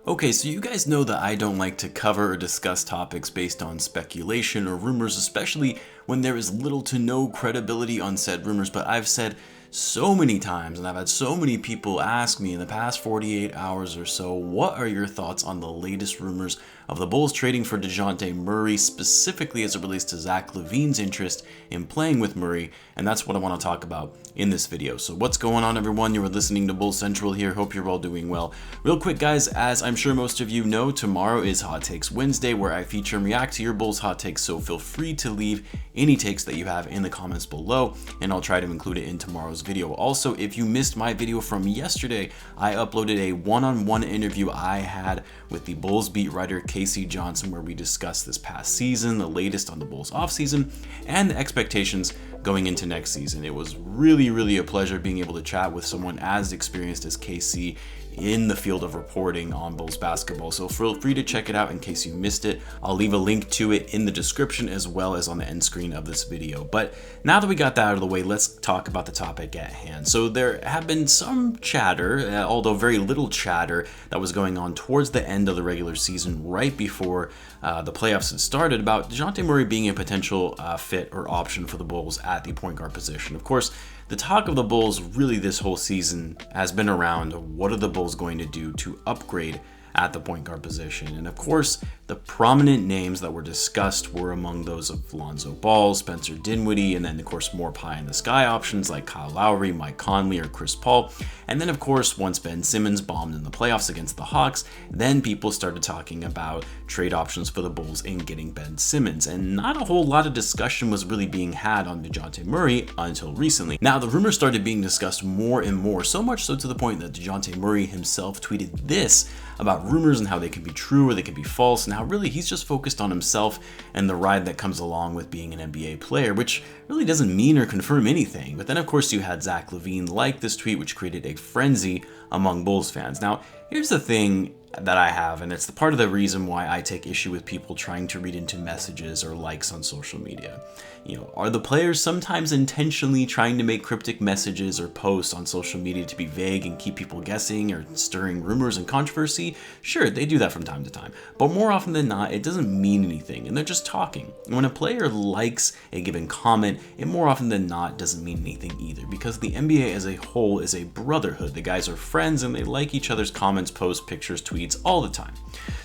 Okay, so you guys know that I don't like to cover or discuss topics based on speculation or rumors, especially when there is little to no credibility on said rumors, but I've said so many times, and I've had so many people ask me in the past 48 hours or so, what are your thoughts on the latest rumors of the Bulls trading for Dejounte Murray, specifically as it relates to Zach Lavine's interest in playing with Murray, and that's what I want to talk about in this video. So what's going on, everyone? You're listening to Bull Central here. Hope you're all doing well. Real quick, guys, as I'm sure most of you know, tomorrow is Hot Takes Wednesday, where I feature and react to your Bulls hot takes, so feel free to leave any takes that you have in the comments below, and I'll try to include it in tomorrow's video. Also, if you missed my video from yesterday, I uploaded a one-on-one interview I had with the Bulls beat writer Casey Johnson, where we discussed this past season, the latest on the Bulls offseason, and the expectations going into next season. It was really a pleasure being able to chat with someone as experienced as Casey in the field of reporting on Bulls basketball. So feel free to check it out in case you missed it. I'll leave a link to it in the description as well as on the end screen of this video. But now that we got that out of the way, let's talk about the topic at hand. So there have been some chatter, although very little chatter, that was going on towards the end of the regular season, right before the playoffs had started, about Dejounte Murray being a potential fit or option for the Bulls at the point guard position. Of course, the talk of the Bulls really this whole season has been around what are the Bulls going to do to upgrade at the point guard position. And of course, the prominent names that were discussed were among those of Lonzo Ball, Spencer Dinwiddie, and then of course more pie in the sky options like Kyle Lowry, Mike Conley, or Chris Paul. And then of course, once Ben Simmons bombed in the playoffs against the Hawks, then people started talking about trade options for the Bulls in getting Ben Simmons. And not a whole lot of discussion was really being had on Dejounte Murray until recently. Now, the rumors started being discussed more and more, so much so to the point that Dejounte Murray himself tweeted this about rumors and how they can be true or they can be false, and how really he's just focused on himself and the ride that comes along with being an NBA player, which really doesn't mean or confirm anything. But then of course you had Zach Lavine like this tweet, which created a frenzy among Bulls fans. Now, here's the thing that I have, and it's the part of the reason why I take issue with people trying to read into messages or likes on social media. You know, are the players sometimes intentionally trying to make cryptic messages or posts on social media to be vague and keep people guessing or stirring rumors and controversy? Sure, they do that from time to time, but more often than not, it doesn't mean anything, and they're just talking. And when a player likes a given comment, it more often than not doesn't mean anything either, because the NBA as a whole is a brotherhood. The guys are friends and they like each other's comments, posts, pictures, tweets all the time.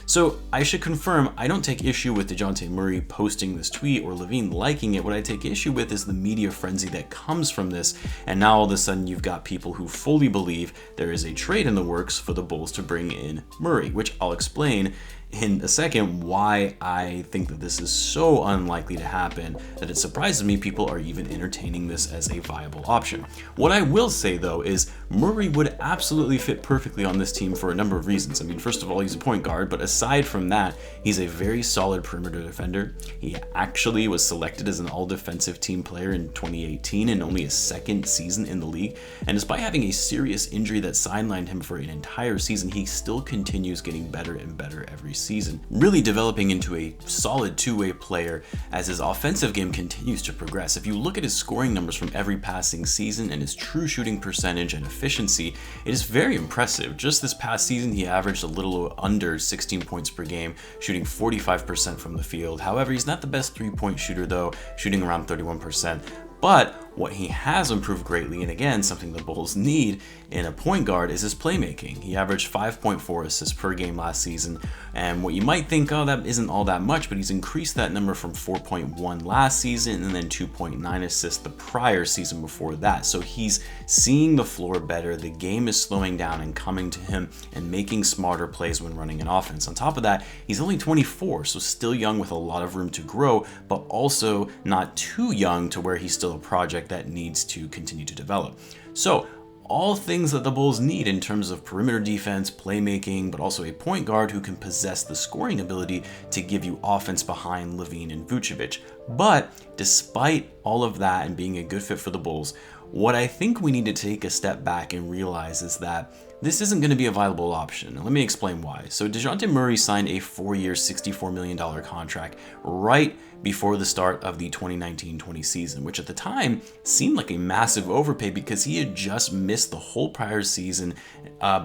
So I should confirm, I don't take issue with Dejounte Murray posting this tweet or Lavine liking it. What I take issue with is the media frenzy that comes from this, and now all of a sudden you've got people who fully believe there is a trade in the works for the Bulls to bring in Murray, which I'll explain in a second why I think that this is so unlikely to happen that it surprises me people are even entertaining this as a viable option. What I will say though is Murray would absolutely fit perfectly on this team for a number of reasons. I mean, first of all, he's a point guard, but aside from that, he's a very solid perimeter defender. He actually was selected as an all-defensive team player in 2018 in only his second season in the league, and despite having a serious injury that sidelined him for an entire season, he still continues getting better and better every season, really developing into a solid two-way player as his offensive game continues to progress. If you look at his scoring numbers from every passing season and his true shooting percentage and efficiency, it is very impressive. Just this past season, he averaged a little under 16 points per game, shooting 45% from the field. However, he's not the best three-point shooter though, shooting around 31%. But what he has improved greatly, and again, something the Bulls need in a point guard, is his playmaking. He averaged 5.4 assists per game last season, and what you might think, oh, that isn't all that much, but he's increased that number from 4.1 last season and then 2.9 assists the prior season before that. So he's seeing the floor better, the game is slowing down and coming to him and making smarter plays when running an offense. On top of that, he's only 24, so still young with a lot of room to grow, but also not too young to where he's still a project that needs to continue to develop. So all things that the Bulls need in terms of perimeter defense, playmaking, but also a point guard who can possess the scoring ability to give you offense behind Lavine and Vucevic. But despite all of that and being a good fit for the Bulls, what I think we need to take a step back and realize is that this isn't going to be a viable option. And let me explain why. So Dejounte Murray signed a 4-year, $64 million contract right before the start of the 2019-20 season, which at the time seemed like a massive overpay because he had just missed the whole prior season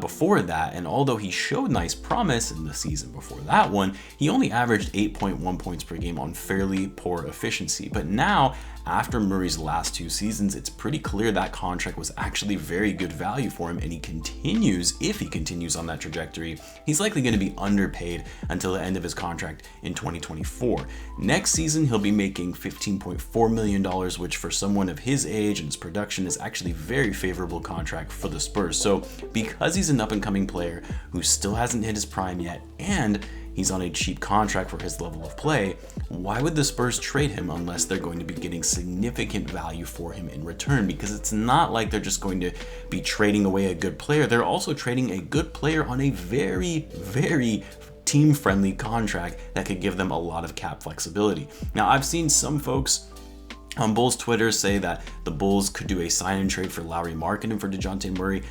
before that. And although he showed nice promise in the season before that one, he only averaged 8.1 points per game on fairly poor efficiency. But now, after Murray's last 2 seasons, it's pretty clear that contract was actually very good value for him, and if he continues on that trajectory, he's likely going to be underpaid until the end of his contract in 2024. Next season, he'll be making $15.4 million, which for someone of his age and his production is actually a very favorable contract for the Spurs. So because he's an up-and-coming player who still hasn't hit his prime yet, and he's on a cheap contract for his level of play, why would the Spurs trade him unless they're going to be getting significant value for him in return? Because it's not like they're just going to be trading away a good player. They're also trading a good player on a very, very team-friendly contract that could give them a lot of cap flexibility. Now, I've seen some folks on Bulls Twitter say that the Bulls could do a sign and trade for Lauri Markkanen for Dejounte Murray.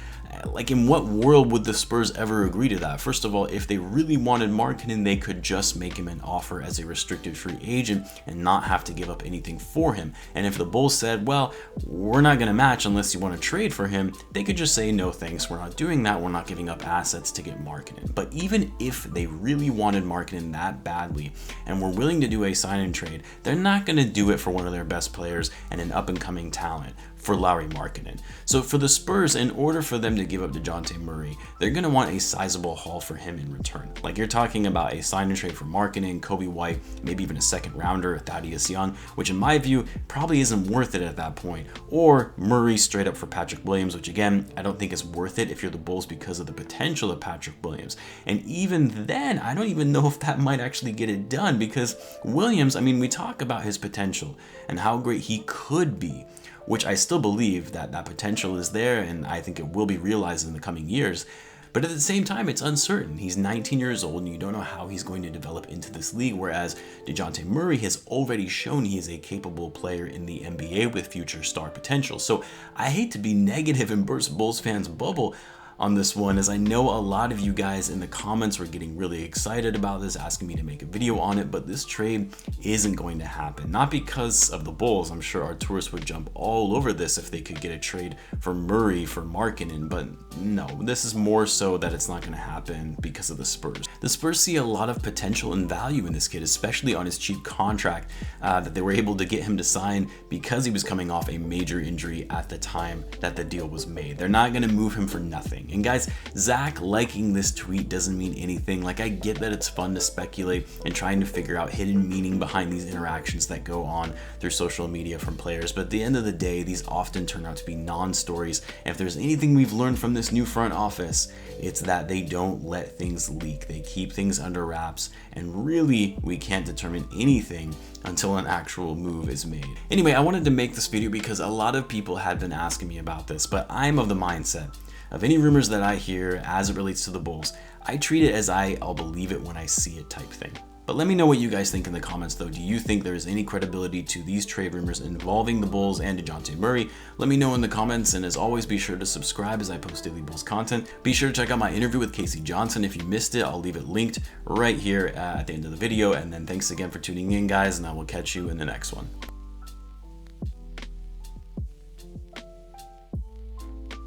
Like, in what world would the Spurs ever agree to that? First of all, if they really wanted Markkanen, they could just make him an offer as a restricted free agent and not have to give up anything for him. And if the Bulls said, well, we're not going to match unless you want to trade for him, they could just say, no thanks, we're not doing that, we're not giving up assets to get Markkanen. But even if they really wanted Markkanen that badly and were willing to do a sign and trade, they're not going to do it for one of their best players and an up-and-coming talent, for Lauri Markkanen. So for the Spurs, in order for them to give up Dejounte Murray, they're going to want a sizable haul for him in return. Like, you're talking about a sign and trade for Markkanen, Kobe White, maybe even a second rounder, Thaddeus Young, which in my view probably isn't worth it at that point. Or Murray straight up for Patrick Williams, which again, I don't think is worth it if you're the Bulls because of the potential of Patrick Williams. And even then, I don't even know if that might actually get it done, because Williams, I mean, we talk about his potential and how great he could be, which I still believe that potential is there, and I think it will be realized in the coming years. But at the same time, it's uncertain. He's 19 years old, and you don't know how he's going to develop into this league, whereas Dejounte Murray has already shown he is a capable player in the NBA with future star potential. So I hate to be negative and burst Bulls fans' bubble on this one, as I know a lot of you guys in the comments were getting really excited about this, asking me to make a video on it, but this trade isn't going to happen. Not because of the Bulls. I'm sure our tourists would jump all over this if they could get a trade for Murray for Markkanen, but no, this is more so that it's not going to happen because of the Spurs. The Spurs see a lot of potential and value in this kid, especially on his cheap contract that they were able to get him to sign because he was coming off a major injury at the time that the deal was made. They're not going to move him for nothing. And guys, Zach liking this tweet doesn't mean anything. Like, I get that it's fun to speculate and trying to figure out hidden meaning behind these interactions that go on through social media from players, but at the end of the day, these often turn out to be non-stories. And if there's anything we've learned from this new front office, it's that they don't let things leak. They keep things under wraps, and really, we can't determine anything until an actual move is made. Anyway, I wanted to make this video because a lot of people had been asking me about this, but I'm of the mindset of any rumors that I hear as it relates to the Bulls, I treat it as I'll believe it when I see it type thing. But let me know what you guys think in the comments though. Do you think there's any credibility to these trade rumors involving the Bulls and Dejounte Murray? Let me know in the comments, and as always, be sure to subscribe as I post daily Bulls content. Be sure to check out my interview with Casey Johnson. If you missed it, I'll leave it linked right here at the end of the video. And then thanks again for tuning in, guys, and I will catch you in the next one.